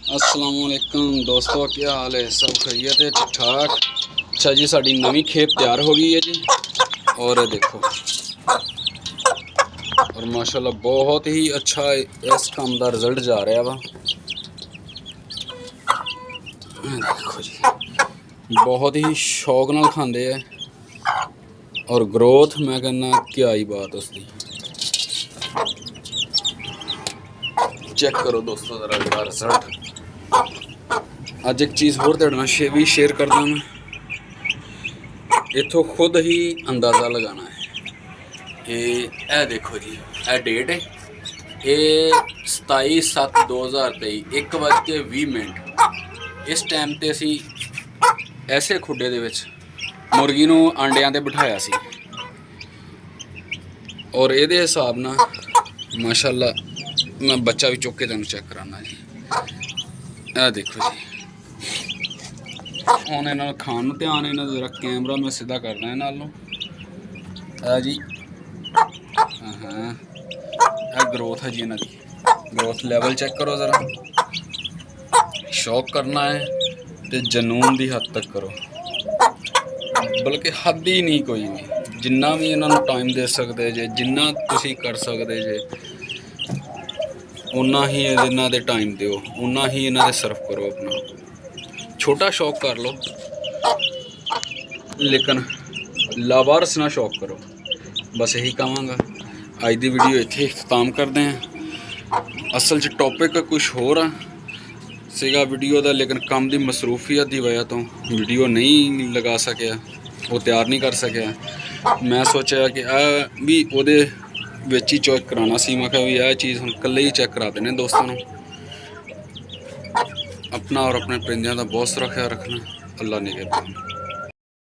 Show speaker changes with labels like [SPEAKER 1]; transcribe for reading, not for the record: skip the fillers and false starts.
[SPEAKER 1] अस्सलामुअलैकुम दोस्तों, क्या हाल है? सब खैरियत है? ठीक ठाक। अच्छा जी, साड़ी नवी खेप तैयार हो गई है जी। और देखो, और माशाल्लाह बहुत ही अच्छा इस काम का रिजल्ट जा रहा वा। देखो जी, बहुत ही शौक नाल खांदे है और ग्रोथ मैं कहना क्या ही बात उसकी। चेक करो दोस्तों जरा इसका रिजल्ट। अज एक चीज़ होर तुहाडे नाल भी शेयर करदा मैं। इथों खुद ही अंदाज़ा लगाना है। ये देखो जी, यह डेट है, ये 27/7/2023 1:20। इस टाइम ते असी ऐसे खुडे दे विच मुर्गी नूं आंडियां ते बिठाया सी और ये हिसाब ना माशाल्लाह मैं बच्चा भी चुक के तुहानूं चेक कराना जी। यह देखो जी, ਹੁਣ ਇਹਨਾਂ ਨੂੰ ਖਾਣ ਨੂੰ ਧਿਆਨ, ਇਹਨਾਂ ਦਾ ਜਰਾ ਕੈਮਰਾ ਮੈਂ ਸਿੱਧਾ ਕਰਦਾ ਇਹਨਾਂ ਨੂੰ। ਆ ਜੀ, ਹਾਂ ਇਹ ग्रोथ है जी, ਇਹਨਾਂ ਦੀ ग्रोथ ਲੈਵਲ ਚੈੱਕ ਕਰੋ ਜ਼ਰਾ। ਸ਼ੌਕ ਕਰਨਾ ਹੈ ਤੇ ਜਨੂਨ ਦੀ ਹੱਦ ਤੱਕ ਕਰੋ, ਬਲਕਿ ਹੱਦ ਹੀ ਨਹੀਂ ਕੋਈ ਵੀ। ਜਿੰਨਾ ਵੀ ਇਹਨਾਂ ਨੂੰ ਟਾਈਮ ਦੇ ਸਕਦੇ ਜੇ, ਜਿੰਨਾ ਤੁਸੀਂ ਕਰ ਸਕਦੇ ਜੇ, ਉਨਾ ਹੀ ਇਹਨਾਂ ਦੇ ਟਾਈਮ ਦਿਓ, ਉਨਾ ਹੀ ਇਹਨਾਂ ਦੇ ਸਰਵ ਕਰੋ। ਆਪਣਾ छोटा शौक कर लो, लेकिन लावारस ना शौक करो। बस यही कहांगा। अज की वीडियो इत्थे इख्तिताम करते हैं। असल च टॉपिक कुछ होर सीगा वीडियो का, लेकिन काम की मसरूफियत की वजह तो वीडियो नहीं लगा सकिया, वो तैयार नहीं कर सकिया। मैं सोचा कि भी वो ही चेक कराना सी। मैं भी यह चीज़ हम कल्ले ही चेक करा देने दोस्तों को। अपना और अपने परिंदियों का बहुत सारा ख्याल रखना। अल्लाह ने कहता।